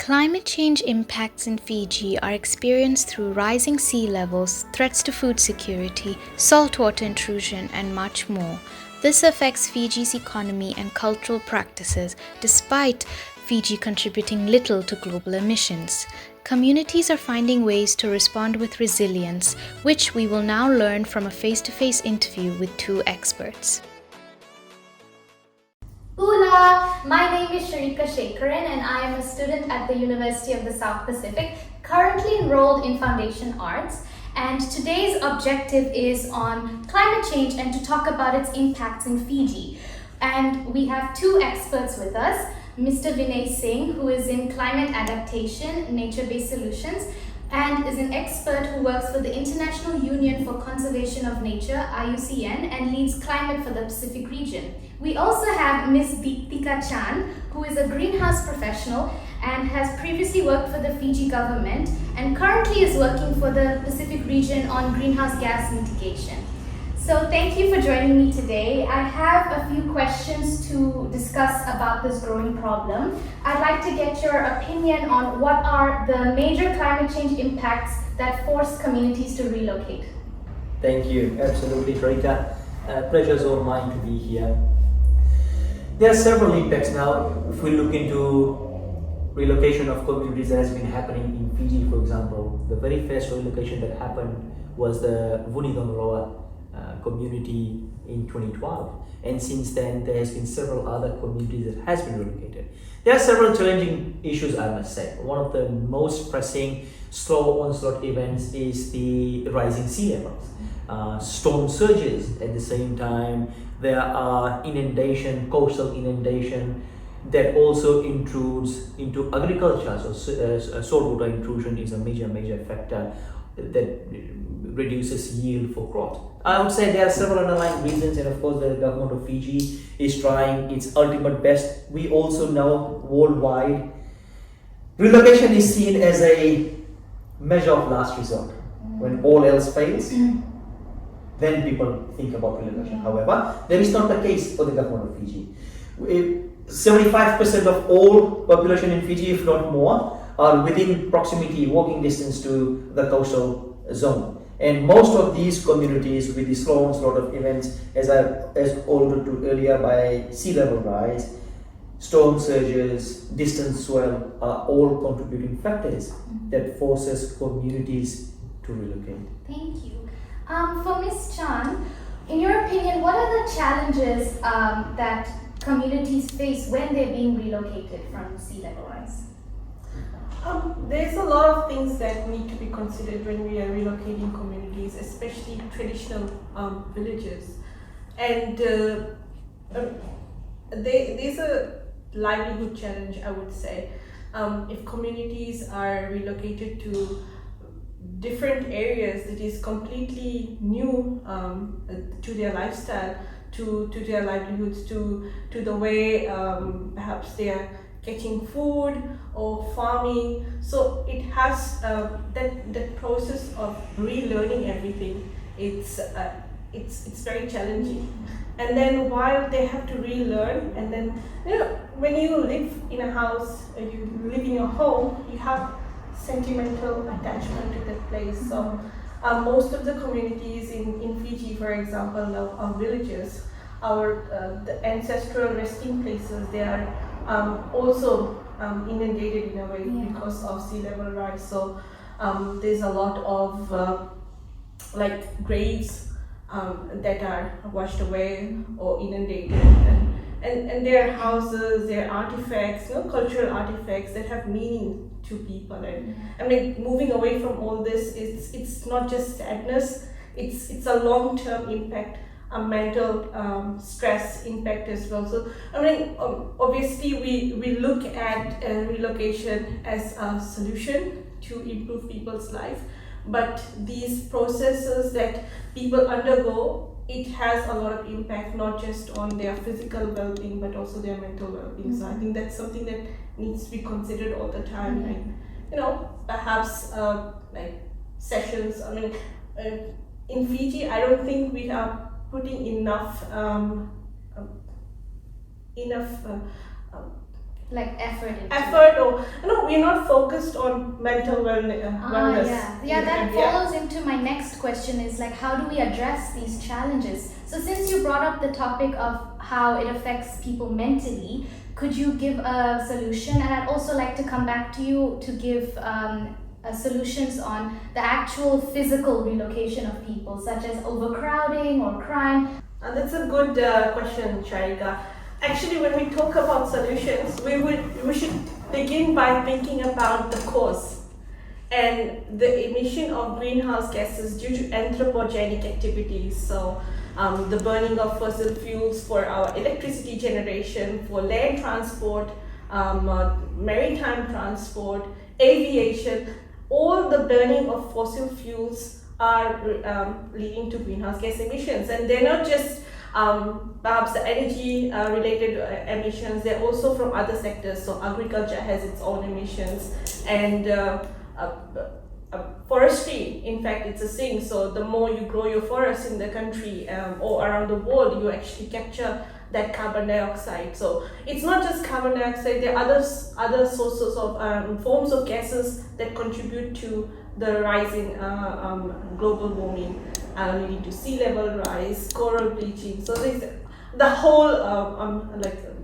Climate change impacts in Fiji are experienced through rising sea levels, threats to food security, saltwater intrusion, and much more. This affects Fiji's economy and cultural practices, despite Fiji contributing little to global emissions. Communities are finding ways to respond with resilience, which we will now learn from a face-to-face interview with two experts. Hola! My name is Sharika Sekharan and I am a student at the University of the South Pacific, currently enrolled in Foundation Arts. And today's objective is on climate change and to talk about its impacts in Fiji. And we have two experts with us, Mr. Vinay Singh, who is in climate adaptation, nature-based solutions, and is an expert who works for the International Union for Conservation of Nature, IUCN, and leads climate for the Pacific region. We also have Ms. Deepitika Chand, who is a greenhouse professional and has previously worked for the Fiji government and currently is working for the Pacific region on greenhouse gas mitigation. So thank you for joining me today. I have a few questions to discuss about this growing problem. I'd like to get your opinion on what are the major climate change impacts that force communities to relocate. Thank you. Absolutely, Sharika. Pleasure is all mine to be here. There are several impacts now. If we look into relocation of communities that has been happening in Fiji, for example, the very first relocation that happened was the Vunidongroa community in 2012, and since then there has been several other communities that has been relocated. There are several challenging issues, I must say. One of the most pressing slow onslaught events is the rising sea levels, storm surges. At the same time, there are coastal inundation that also intrudes into agriculture. So saltwater intrusion is a major factor that reduces yield for crops. I would say there are several underlying reasons, and of course the government of Fiji is trying its ultimate best. We also know worldwide relocation is seen as a measure of last resort. When all else fails, then people think about relocation. However, that is not the case for the government of Fiji. 75% of all population in Fiji, if not more, are within proximity, walking distance to the coastal zone. And most of these communities with the slow onslaught of events, as alluded to earlier, by sea level rise, storm surges, distance swell, are all contributing factors that forces communities to relocate. Thank you. For Ms. Chan, in your opinion, what are the challenges that communities face when they're being relocated from sea level rise? There's a lot of things that need to be considered when we are relocating communities, especially traditional villages. And there's a livelihood challenge, I would say. If communities are relocated to different areas that is completely new to their lifestyle, to their livelihoods, to the way perhaps they are catching food or farming. So it has that process of relearning everything. It's very challenging. And then while they have to relearn, and then when you live in a house, you live in your home, you have sentimental attachment to that place. So most of the communities in Fiji, for example, our villages, the ancestral resting places, they are also inundated in a way because of sea level rise. So there's a lot of graves that are washed away or inundated, and their houses, their artifacts, cultural artifacts that have meaning to people. And I mean, moving away from all this, it's not just sadness, it's a long-term impact, a mental stress impact as well. So I mean, obviously we look at relocation as a solution to improve people's life, but these processes that people undergo, it has a lot of impact, not just on their physical well-being but also their mental well-being. So I think that's something that needs to be considered all the time. Like, perhaps like sessions. I mean, in Fiji, I don't think we are putting enough like effort into effort, or no, we're not focused on mental wellness. That follows into my next question is like, how do we address these challenges? So since you brought up the topic of how it affects people mentally, could you give a solution? And I'd also like to come back to you to give solutions on the actual physical relocation of people, such as overcrowding or crime. That's a good question, Sharika. Actually, when we talk about solutions, we should begin by thinking about the cause and the emission of greenhouse gases due to anthropogenic activities. So, the burning of fossil fuels for our electricity generation, for land transport, maritime transport, aviation. All the burning of fossil fuels are leading to greenhouse gas emissions, and they're not just perhaps the energy related emissions, they're also from other sectors. So agriculture has its own emissions, and forestry, in fact, it's a thing. So the more you grow your forests in the country or around the world, you actually capture that carbon dioxide. So it's not just carbon dioxide, there are other sources of forms of gases that contribute to the rising global warming, leading to sea level rise, coral bleaching. So there's the whole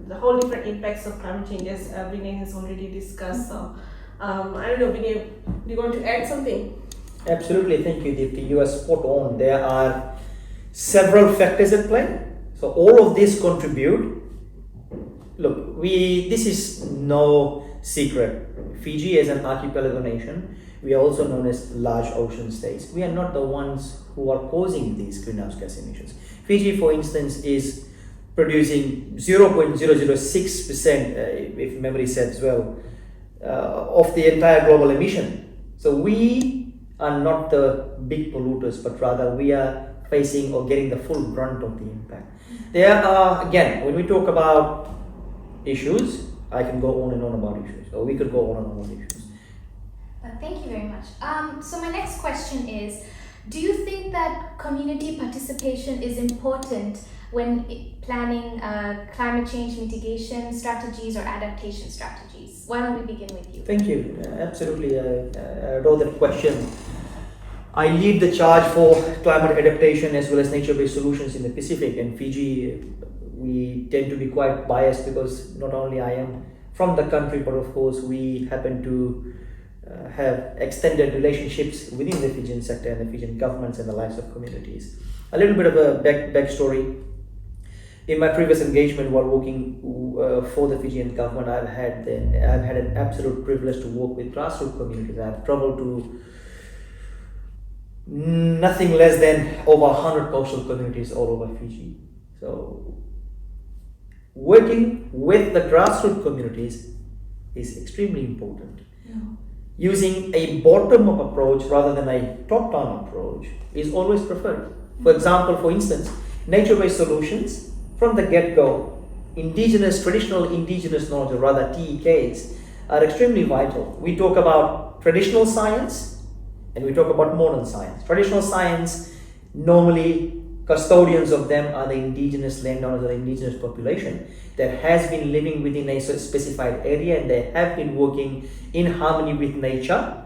the whole different impacts of climate change, as Vinay has already discussed. So I don't know, Vinay, do you want to add something? Absolutely, thank you, Deepti. You are spot on. There are several factors at play. So all of these contribute. Look, this is no secret. Fiji as an archipelago nation, we are also known as large ocean states. We are not the ones who are causing these greenhouse gas emissions. Fiji, for instance, is producing 0.006%, if memory serves well, of the entire global emission. So we are not the big polluters, but rather we are facing or getting the full brunt of the impact. There are, again, when we talk about issues, I can go on and on about issues, or we could go on and on about issues. Thank you very much. So my next question is, do you think that community participation is important when planning climate change mitigation strategies or adaptation strategies? Why don't we begin with you? Thank you. Absolutely. I wrote that question. I lead the charge for climate adaptation as well as nature-based solutions in the Pacific, and Fiji, we tend to be quite biased because not only I am from the country, but of course we happen to have extended relationships within the Fijian sector and the Fijian governments and the lives of communities. A little bit of a backstory. In my previous engagement while working for the Fijian government, I've had an absolute privilege to work with grassroots communities. I've traveled to nothing less than over 100 coastal communities all over Fiji. So working with the grassroots communities is extremely important. Yeah. Using a bottom-up approach rather than a top-down approach is always preferred. For example, for instance, nature-based solutions from the get-go, traditional indigenous knowledge, or rather TEKs, are extremely vital. We talk about traditional science and we talk about modern science. Traditional science, normally custodians of them are the indigenous landowners or the indigenous population that has been living within a specified area, and they have been working in harmony with nature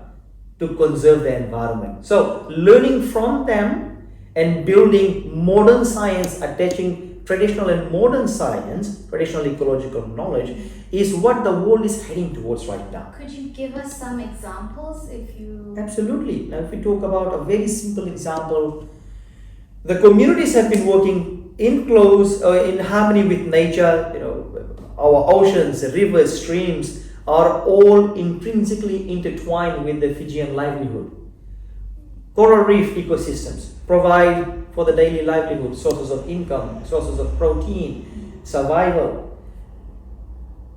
to conserve the environment. So learning from them and building modern science, attaching traditional and modern science, traditional ecological knowledge, is what the world is heading towards right now. Could you give us some examples if you... Absolutely. Now if we talk about a very simple example, the communities have been working in harmony with nature. Our oceans, rivers, streams are all intrinsically intertwined with the Fijian livelihood. Coral reef ecosystems provide for the daily livelihood, sources of income, sources of protein, survival.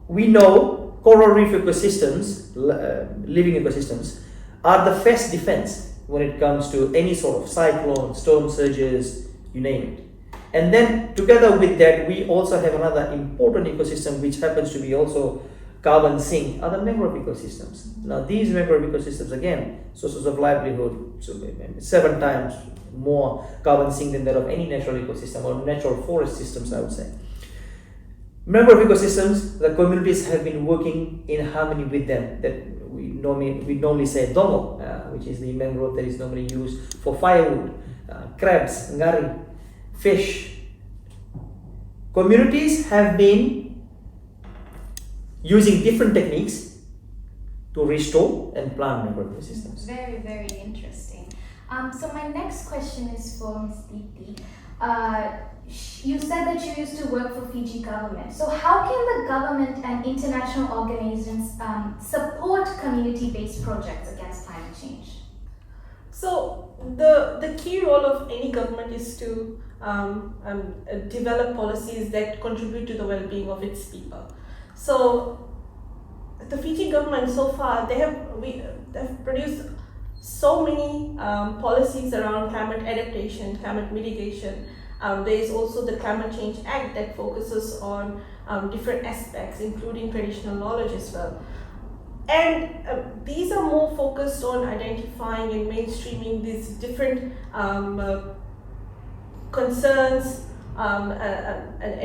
We know coral reef ecosystems, living ecosystems, are the best defense when it comes to any sort of cyclone, storm surges, you name it. And then together with that, we also have another important ecosystem which happens to be also carbon sink, are the mangrove ecosystems. Now these mangrove ecosystems, again, sources of livelihood, so 7 times more carbon sink than that of any natural ecosystem or natural forest systems, I would say. Mangrove ecosystems, the communities have been working in harmony with them. That we normally say dongo, which is the mangrove that is normally used for firewood, crabs, ngari, fish. Communities have been using different techniques to restore and plant mangrove ecosystems. Very, very interesting. So my next question is for Ms. Deepti. You said that you used to work for Fiji government. So how can the government and international organizations support community-based projects against climate change? So the key role of any government is to develop policies that contribute to the well-being of its people. So the Fiji government so far, they have produced so many policies around climate adaptation, climate mitigation. There is also the Climate Change Act that focuses on different aspects, including traditional knowledge as well. And these are more focused on identifying and mainstreaming these different concerns and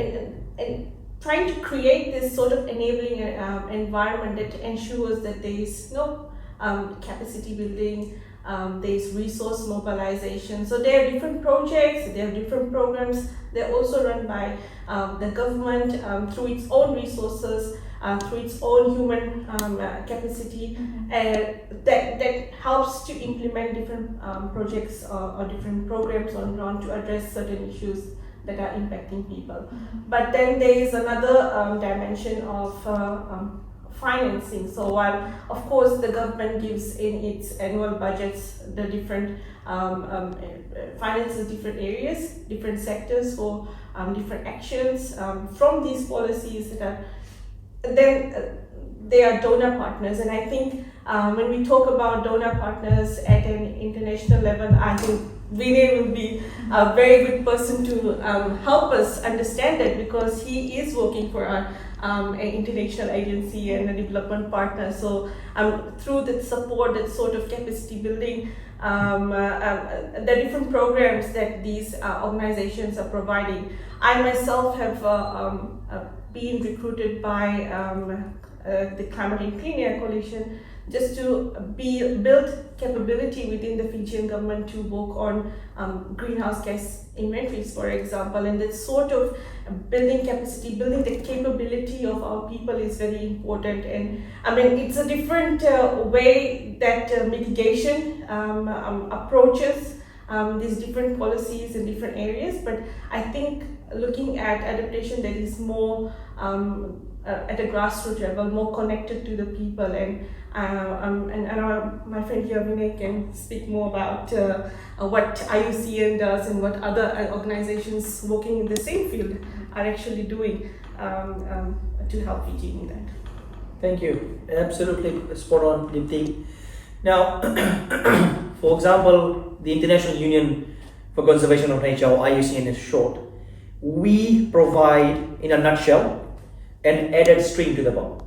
trying to create this sort of enabling environment that ensures that there is no capacity building, there is resource mobilization. So there are different projects, there are different programs. They're also run by the government through its own resources, through its own human capacity, that helps to implement different projects or different programs on ground to address certain issues that are impacting people. But then there is another dimension of financing. So while of course the government gives in its annual budgets the different finances different areas, different sectors for different actions from these policies that are then they are donor partners. And I think when we talk about donor partners at an international level, I think Vinay will be a very good person to help us understand that, because he is working for an international agency and a development partner. So through that support, that sort of capacity building, the different programs that these organizations are providing. I myself have been recruited by the Climate and Clean Air Coalition just to build capability within the Fijian government to work on greenhouse gas inventories, for example. And that sort of building capacity, building the capability of our people is very important. And I mean, it's a different way that mitigation approaches these different policies in different areas. But I think looking at adaptation that is more at a grassroots level, more connected to the people, and my friend here Vinay can speak more about what IUCN does and what other organizations working in the same field are actually doing to help Fiji in that. Thank you. Absolutely spot on, Deepti. Now, for example, the International Union for Conservation of Nature, or IUCN is short, we provide, in a nutshell, an added string to the bow.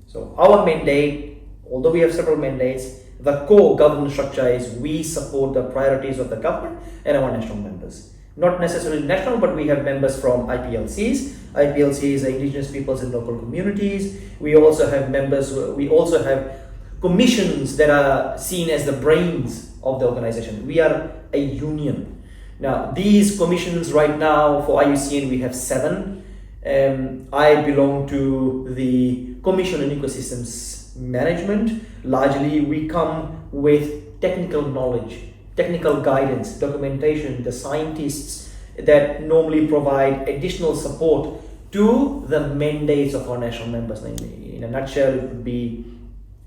So our mandate, although we have several mandates, the core governance structure is we support the priorities of the government and our national members. Not necessarily national, but we have members from IPLCs. IPLCs are Indigenous Peoples and Local Communities. We also have members, we also have commissions that are seen as the brains of the organization. We are a union. Now, these commissions right now for IUCN, we have 7. I belong to the Commission on Ecosystems Management. Largely, we come with technical knowledge, technical guidance, documentation, the scientists that normally provide additional support to the mandates of our national members. In a nutshell, it would be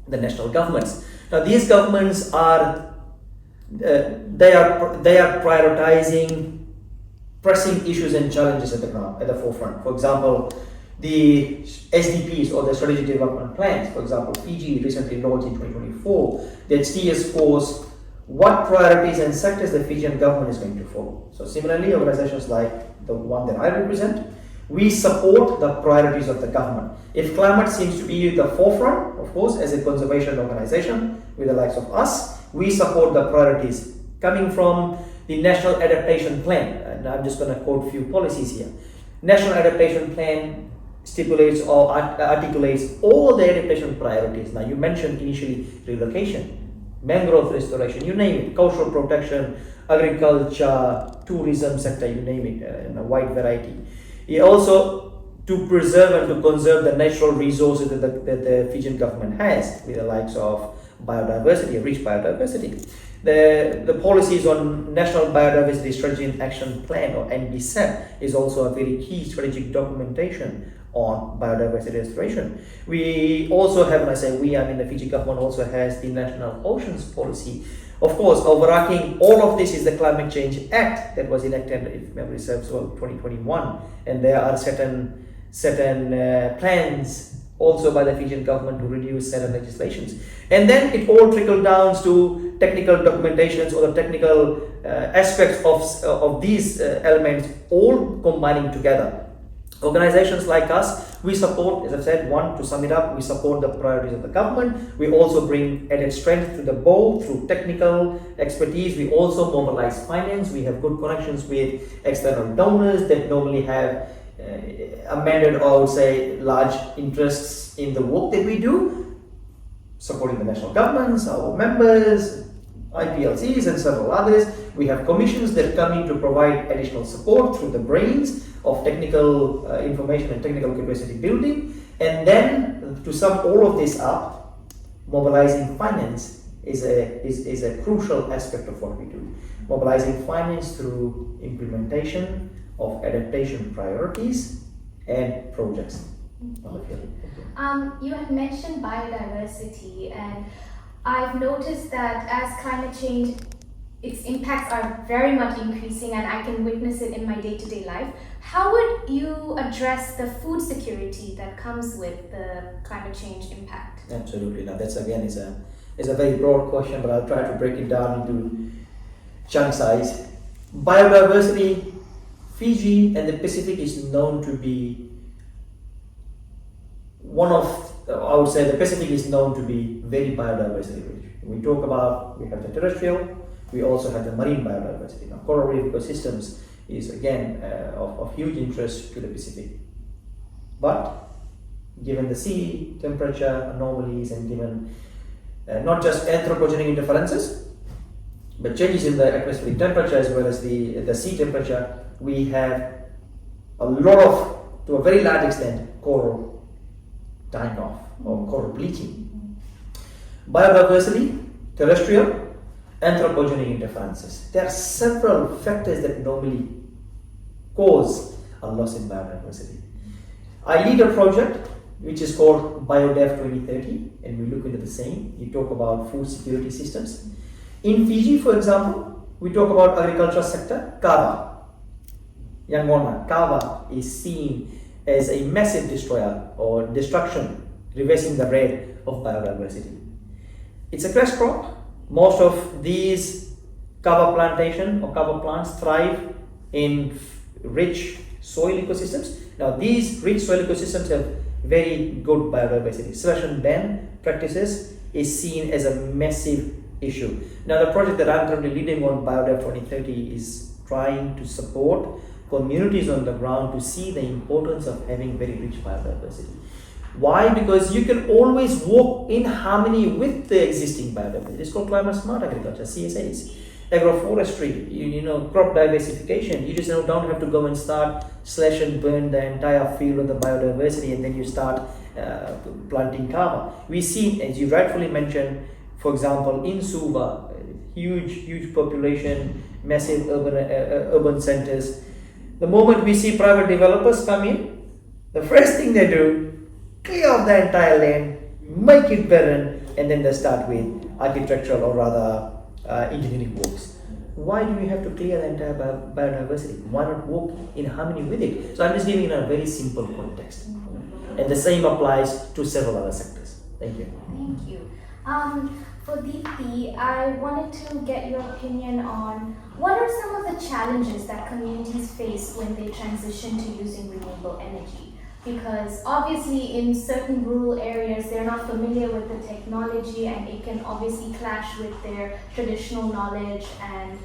the national governments. Now, these governments are they are prioritizing pressing issues and challenges at the forefront. For example, the SDPs, or the Strategic Development Plans. For example, Fiji recently launched in 2024 that steers course what priorities and sectors the Fijian government is going to follow. So similarly, organizations like the one that I represent, we support the priorities of the government. If climate seems to be the forefront, of course, as a conservation organization with the likes of us, we support the priorities coming from the National Adaptation Plan. And I'm just going to quote a few policies here. National Adaptation Plan stipulates or articulates all the adaptation priorities. Now, you mentioned initially relocation, mangrove restoration, you name it, cultural protection, agriculture, tourism sector, you name it, in a wide variety. It also to preserve and to conserve the natural resources that the Fijian government has, with the likes of biodiversity, rich biodiversity. The policies on National Biodiversity Strategy and Action Plan, or NBSAP, is also a very key strategic documentation on biodiversity restoration. We also have, when I say we, I mean the Fiji government also has the National Oceans Policy. Of course, overarching all of this is the Climate Change Act that was enacted, if memory serves well, 2021, and there are certain plans also by the Fijian government to reduce certain legislations. And then it all trickles down to technical documentations or the technical aspects of these elements all combining together. Organizations like us, we support, as I've said, one, to sum it up, we support the priorities of the government. We also bring added strength to the board through technical expertise. We also mobilize finance. We have good connections with external donors that normally have a mandate or, say, large interests in the work that we do, supporting the national governments, our members, IPLCs and several others. We have commissions that come in to provide additional support through the brains of technical information and technical capacity building. And then to sum all of this up, mobilizing finance is a crucial aspect of what we do. Mobilizing finance through implementation of adaptation priorities and projects. You have mentioned biodiversity, and I've noticed that as climate change, its impacts are very much increasing, and I can witness it in my day-to-day life. How would you address the food security that comes with the climate change impact? Absolutely. Now that's again is a very broad question, but I'll try to break it down into chunk size. Biodiversity, Fiji and the Pacific is known to be one of, I would say the Pacific is known to be very biodiversity rich. We talk about, we have the terrestrial, we also have the marine biodiversity. Now, coral reef ecosystems is again of huge interest to the Pacific. But given the sea temperature anomalies and given not just anthropogenic interferences, but changes in the atmospheric temperature as well as the sea temperature, we have a lot of, to a very large extent, coral dying off or coral bleaching. Biodiversity, terrestrial, anthropogenic interferences. There are several factors that normally cause a loss in biodiversity. I lead a project which is called BioDev 2030, and we look into the same. We talk about food security systems. In Fiji, for example, we talk about agriculture sector, kava. Yangona, kava is seen as a massive destroyer or destruction, reversing the rate of biodiversity. It's a grass crop. Most of these kava plantation or kava plants thrive in rich soil ecosystems. Now, these rich soil ecosystems have very good biodiversity. Slash and ban practices is seen as a massive issue. Now, the project that I'm currently leading on BioDev 2030 is trying to support communities on the ground to see the importance of having very rich biodiversity. Why? Because you can always work in harmony with the existing biodiversity. It's called climate smart agriculture, CSAs. Agroforestry, you know, crop diversification. You just don't have to go and start slash and burn the entire field of the biodiversity and then you start planting kava. We see, as you rightfully mentioned, for example, in Suva, huge population, massive urban centers. The moment we see private developers come in, the first thing they do, clear off the entire land, make it barren, and then they start with architectural or rather engineering works. Why do we have to clear the entire biodiversity? Why not work in harmony with it? So I'm just giving it a very simple context. And the same applies to several other sectors. Thank you. Thank you. For Deepti, I wanted to get your opinion on what are some of the challenges that communities face when they transition to using renewable energy? Because obviously in certain rural areas, they're not familiar with the technology and it can obviously clash with their traditional knowledge and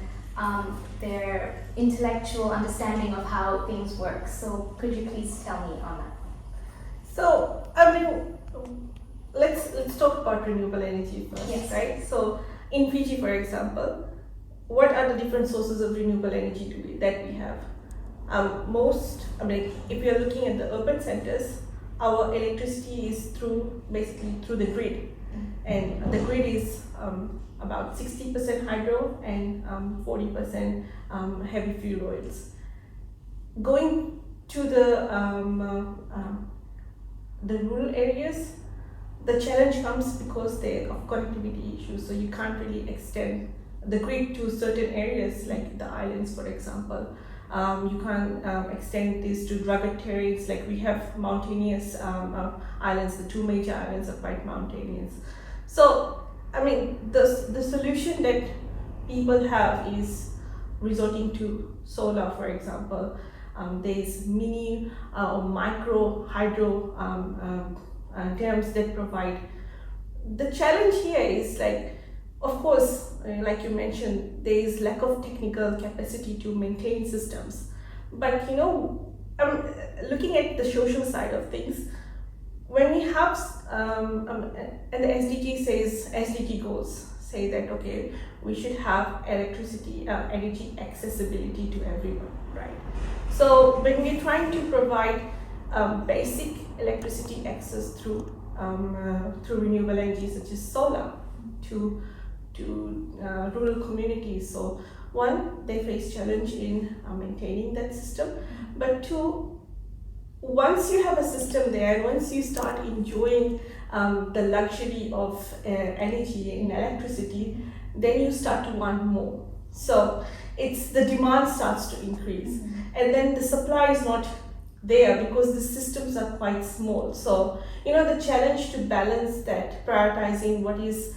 their intellectual understanding of how things work. So could you please tell me on that? So, I mean, let's talk about renewable energy first, Yes. right? So, in Fiji, for example, what are the different sources of renewable energy that we have? If we are looking at the urban centers, our electricity is basically through the grid, and the grid is about 60% hydro and 40% heavy fuel oils. Going to the rural areas, the challenge comes because of connectivity issues. So you can't really extend the grid to certain areas like the islands, for example. You can't extend this to rugged terrains. Like we have mountainous islands. The two major islands are quite mountainous. So I mean, the solution that people have is resorting to solar, for example. There's mini or micro hydro dams that provide. The challenge here is of course, like you mentioned, there is lack of technical capacity to maintain systems. But looking at the social side of things, when we have and the SDG goals say that okay, we should have energy accessibility to everyone, right? So when we're trying to provide basic electricity access through renewable energy such as solar to rural communities, so one, they face challenge in maintaining that system, but two, once you have a system there and once you start enjoying the luxury of energy and electricity, then you start to want more. So it's the demand starts to increase, and then the supply is not there because the systems are quite small. So the challenge to balance that, prioritizing what is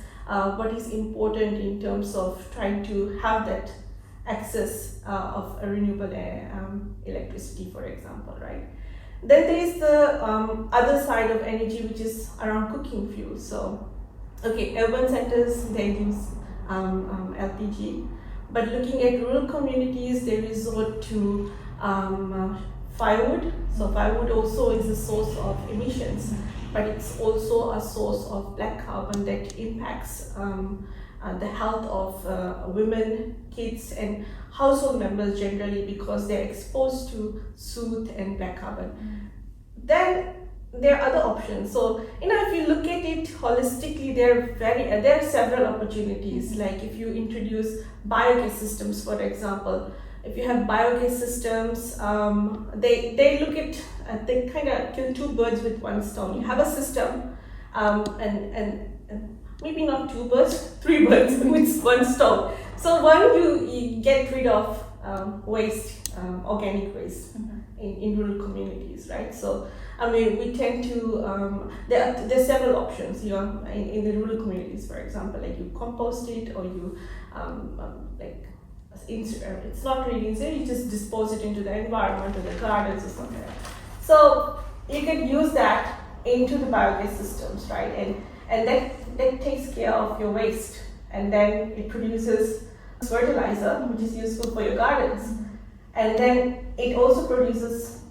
important in terms of trying to have that access of a renewable electricity, for example, right? Then there is the other side of energy, which is around cooking fuel. So, okay, urban centers, they use LPG, but looking at rural communities, they resort to firewood. So firewood also is a source of emissions, but it's also a source of black carbon that impacts the health of women, kids, and household members generally because they're exposed to soot and black carbon. Then there are other options. So if you look at it holistically, there are several opportunities. Like if you introduce biogas systems, for example. If you have biogas systems, they look at they kind of kill two birds with one stone. You have a system, and maybe not two birds, three birds with one stone. So one, you get rid of waste, organic waste in rural communities, right? So we tend to there are several options in the rural communities. For example, like you compost it, or you it's not really insane, you just dispose it into the environment or the gardens or something. So you can use that into the biogas systems, right? And that takes care of your waste, and then it produces fertilizer, which is useful for your gardens. And then it also produces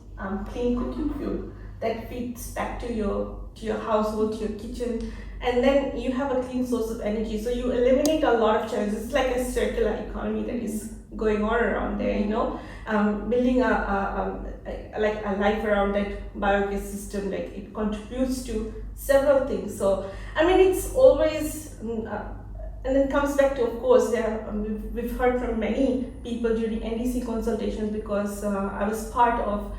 clean cooking fuel that feeds back to your household, to your kitchen, and then you have a clean source of energy. So you eliminate a lot of challenges. It's like a circular economy that is going on around there, building a life around that biogas system. Like it contributes to several things. So it's always and it comes back to, of course, we've heard from many people during NDC consultations, because I was part of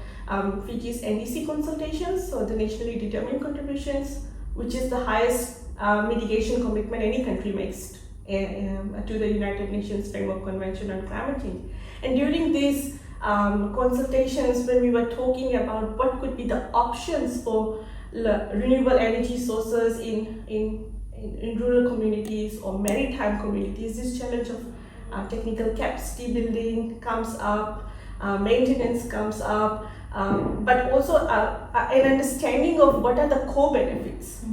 Fiji's NDC consultations, so the nationally determined contributions, which is the highest mitigation commitment any country makes to the United Nations Framework Convention on Climate Change. And during these consultations, when we were talking about what could be the options for renewable energy sources in rural communities or maritime communities, this challenge of technical capacity building comes up, maintenance comes up, but also an understanding of what are the co-benefits.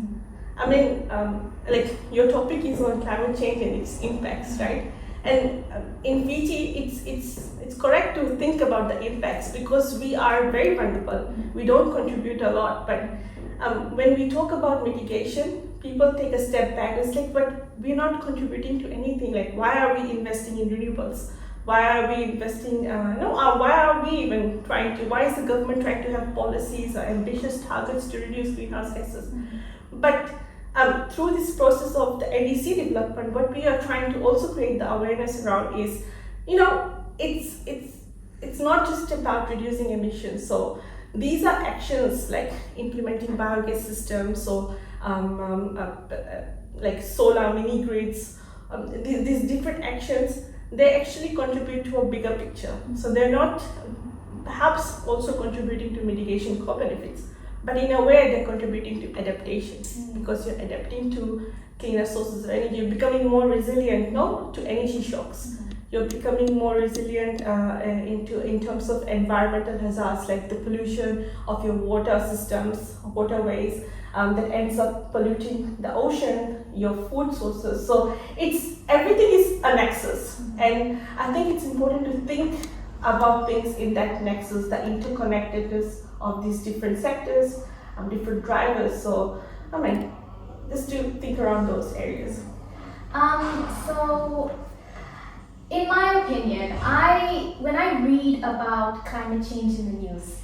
Like your topic is on climate change and its impacts, right? And in Fiji, it's correct to think about the impacts because we are very vulnerable. We don't contribute a lot, but when we talk about mitigation, people take a step back. It's like, but we're not contributing to anything. Like, why are we investing in renewables? Why are we investing? Why are we even trying to? Why is the government trying to have policies or ambitious targets to reduce greenhouse gases? But through this process of the NDC development, what we are trying to also create the awareness around is, it's not just about reducing emissions. So these are actions like implementing biogas systems, so like solar mini grids. These different actions, they actually contribute to a bigger picture. So they're not perhaps also contributing to mitigation co-benefits, but in a way they're contributing to adaptation because you're adapting to cleaner sources of energy. You're becoming more resilient to energy shocks. You're becoming more resilient in terms of environmental hazards like the pollution of your water systems, waterways, that ends up polluting the ocean, your food sources. So everything is a nexus, and I think it's important to think about things in that nexus, the interconnectedness of these different sectors, different drivers. So just to think around those areas. So in my opinion, when I read about climate change in the news,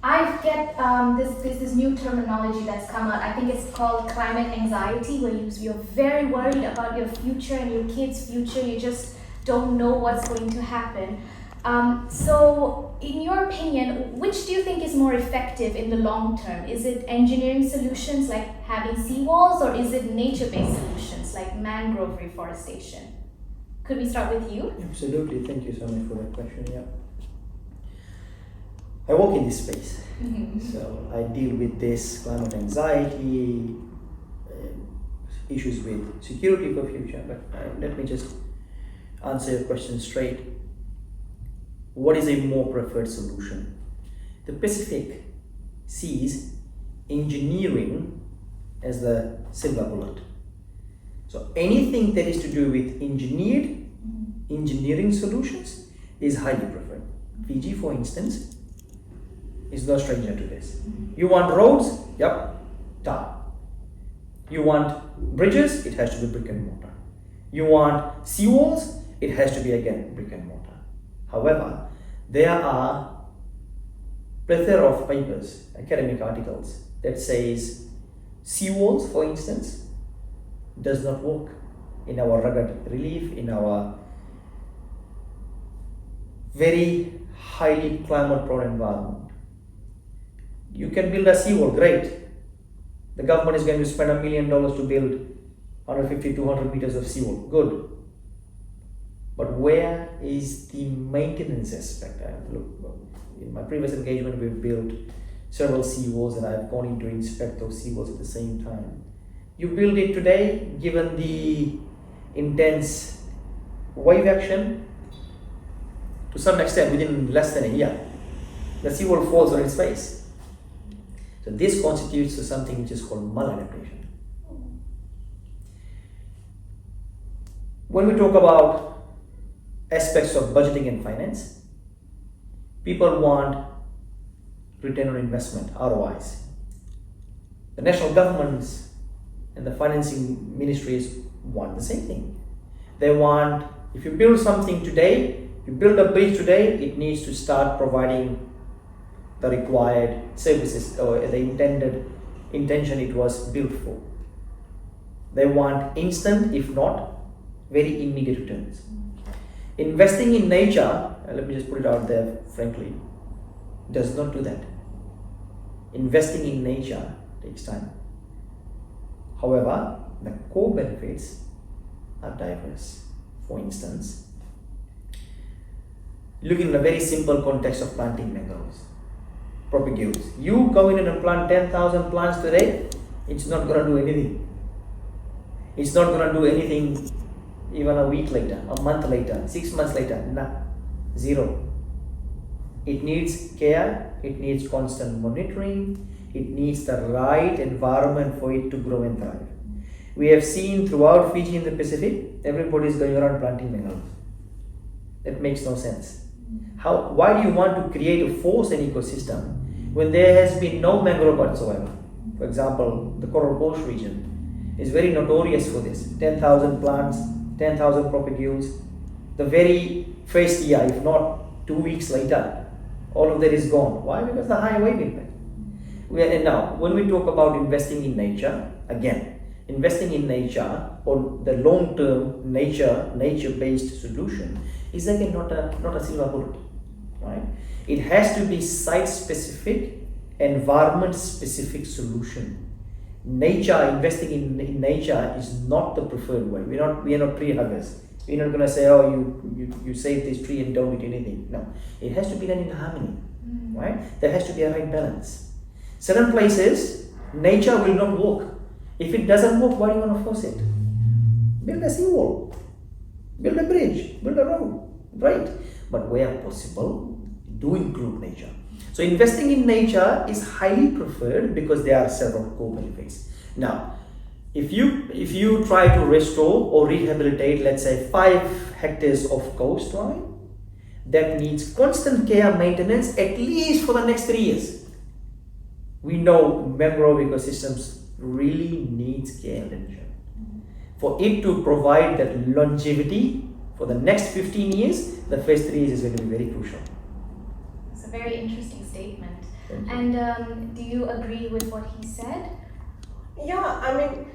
I get this new terminology that's come out. I think it's called climate anxiety, where you're very worried about your future and your kids' future. You just don't know what's going to happen. So in your opinion, which do you think is more effective in the long term? Is it engineering solutions like having seawalls, or is it nature-based solutions like mangrove reforestation? Could we start with you? Absolutely, thank you so much for that question. Yeah, I work in this space, so I deal with this climate anxiety, issues with security for future. But let me just answer your question straight. What is a more preferred solution? The Pacific sees engineering as the silver bullet. So anything that is to do with engineering solutions is highly preferred. Fiji, for instance, is no stranger to this. You want roads? Yep, tar. You want bridges? It has to be brick and mortar. You want seawalls? It has to be again brick and mortar. However, there are plethora of papers, academic articles that says seawalls, for instance, does not work in our rugged relief, in our very highly climate-prone environment. You can build a seawall, great. The government is going to spend $1 million to build 150, 200 meters of seawall, good. But where is the maintenance aspect? Look, in my previous engagement, we've built several seawalls, and I've gone in to inspect those seawalls at the same time. You build it today, given the intense wave action, to some extent within less than a year, the seawall falls on its face. So this constitutes to something which is called maladaptation. When we talk about aspects of budgeting and finance, people want return on investment, ROIs. The national governments and the financing ministries want the same thing. They want, if you build something today, you build a bridge today, it needs to start providing the required services or the intention it was built for. They want instant, if not very immediate returns. Investing in nature, let me just put it out there frankly, does not do that. Investing in nature takes time. However, the core benefits are diverse. For instance, looking in a very simple context of planting mangroves, propagules. You go in and plant 10,000 plants today, it's not going to do anything. It's not going to do anything even a week later, a month later, 6 months later, zero. It needs care, it needs constant monitoring, it needs the right environment for it to grow and thrive. We have seen throughout Fiji in the Pacific, everybody is going around planting mangroves. It makes no sense. Why do you want to create a forced ecosystem when there has been no mangrove whatsoever? For example, the Coral Coast region is very notorious for this. 10,000 plants, 10,000 propagules. The very first year, if not 2 weeks later, all of that is gone. Why? Because the high wave impact. And now, when we talk about investing in nature, again, investing in nature or the long-term nature-based solution is again not a silver bullet, right? It has to be site-specific, environment-specific solution. Investing in nature is not the preferred way. We are not tree huggers. We're not going to say, oh, you save this tree and don't do anything. No, it has to be done in harmony, right? There has to be a right balance. Certain places, nature will not work. If it doesn't work, why do you want to force it? Build a seawall, build a bridge, build a road, right? But where possible, do include nature. So investing in nature is highly preferred because there are several co-benefits. Now, if you try to restore or rehabilitate, let's say 5 hectares of coastline, that needs constant care maintenance at least for the next 3 years. We know mangrove ecosystems really needs care and attention. For it to provide that longevity for the next 15 years, the first 3 years is going to be very crucial. It's a very interesting statement. And do you agree with what he said? Yeah, I mean,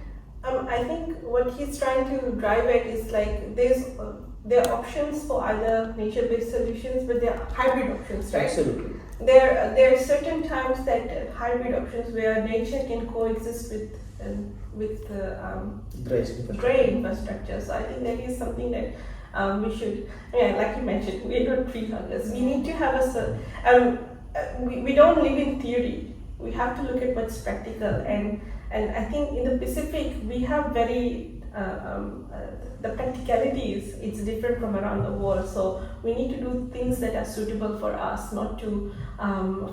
I think what he's trying to drive at is like there are options for other nature-based solutions, but there are hybrid options, right? Absolutely. There are certain times that hybrid options where nature can coexist with dry infrastructure. So I think that is something that we should, like you mentioned, we're not tree huggers. We need to have we don't live in theory. We have to look at what's practical, and I think in the Pacific we have very the practicalities. It's different from around the world, so we need to do things that are suitable for us, not to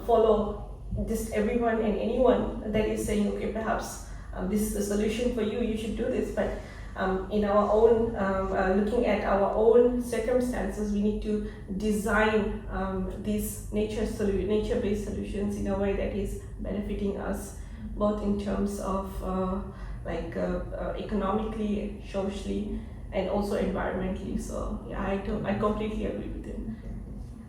follow just everyone and anyone that is saying, okay, perhaps this is the solution for you, you should do this. But in our own looking at our own circumstances, we need to design these nature-based solutions in a way that is benefiting us, both in terms of economically, socially, and also environmentally. So yeah, I completely agree with him.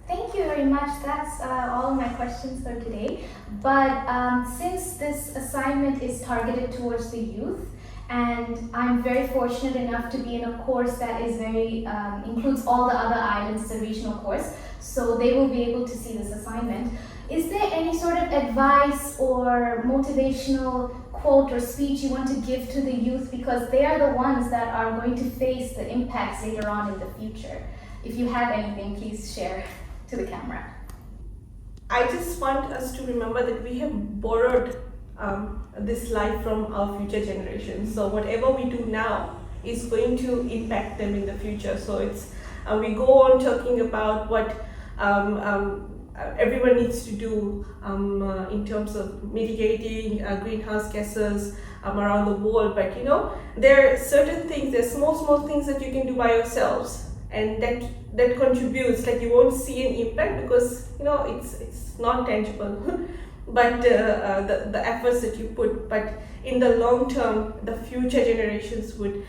Thank you very much. That's all my questions for today. But since this assignment is targeted towards the youth, and I'm very fortunate enough to be in a course that is very includes all the other islands, the regional course, so they will be able to see this assignment. Is there any sort of advice or motivational quote or speech you want to give to the youth, because they are the ones that are going to face the impacts later on in the future? If you have anything, please share to the camera. I just want us to remember that we have borrowed this life from our future generations. So whatever we do now is going to impact them in the future. So it's we go on talking about what everyone needs to do in terms of mitigating greenhouse gases around the world. But there are certain things, there are small things that you can do by yourselves, and that contributes. Like, you won't see an impact because it's not tangible. But the efforts that you put, but in the long term, the future generations would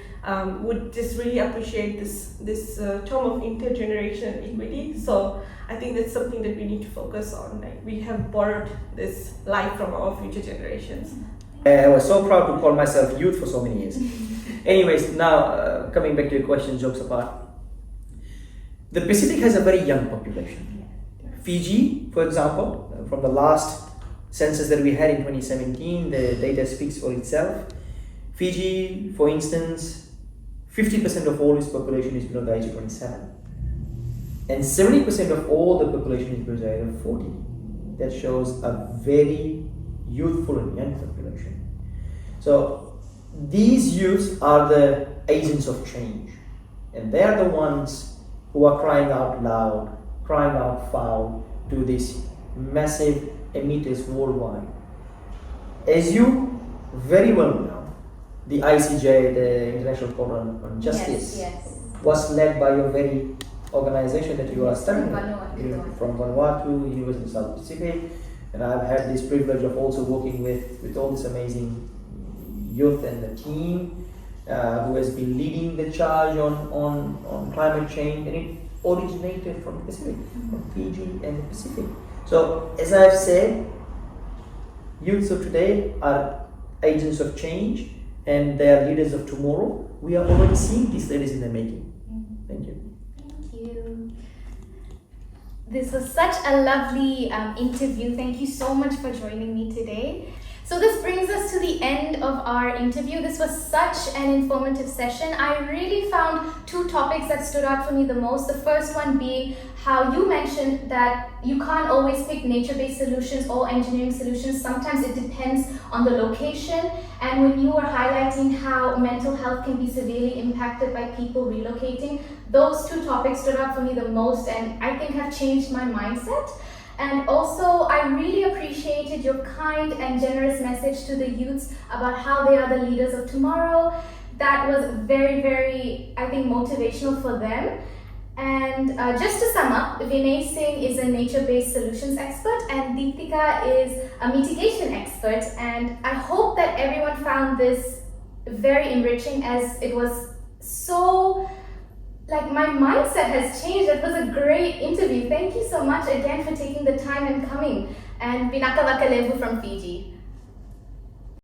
just really appreciate this term of intergenerational equity. So I think that's something that we need to focus on. Like, we have borrowed this life from our future generations. I was so proud to call myself youth for so many years. Anyways, now coming back to your question, jokes apart. The Pacific has a very young population. Fiji, for example, from the last census that we had in 2017, the data speaks for itself. Fiji, for instance, 50% of all its population is below the age of 27. And 70% of all the population is below the age of 40. That shows a very youthful and young population. So these youths are the agents of change. And they are the ones who are crying out loud, crying out foul to these massive emitters worldwide. As you very well know, the ICJ, the International Court on Justice, was led by a very organization that you are studying Vanuatu. You're from Vanuatu, University of South Pacific, and I've had this privilege of also working with all this amazing youth and the team who has been leading the charge on climate change, and it originated from the Pacific, from Fiji and the Pacific. So as I've said, youths of today are agents of change and they are leaders of tomorrow. We are already seeing these ladies in the making. Thank you. Thank you. This was such a lovely interview. Thank you so much for joining me today. So this brings us to the end of our interview. This was such an informative session. I really found two topics that stood out for me the most. The first one being how you mentioned that you can't always pick nature-based solutions or engineering solutions. Sometimes it depends on the location. And when you were highlighting how mental health can be severely impacted by people relocating, those two topics stood out for me the most and I think have changed my mindset. And also, I really appreciated your kind and generous message to the youths about how they are the leaders of tomorrow. That was very, very, I think, motivational for them. And just to sum up, Vinay Singh is a nature-based solutions expert and Deepitika is a mitigation expert. And I hope that everyone found this very enriching, as it was so... like my mindset has changed. It was a great interview. Thank you so much again for taking the time and coming. And Vinaka Vakalevu from Fiji.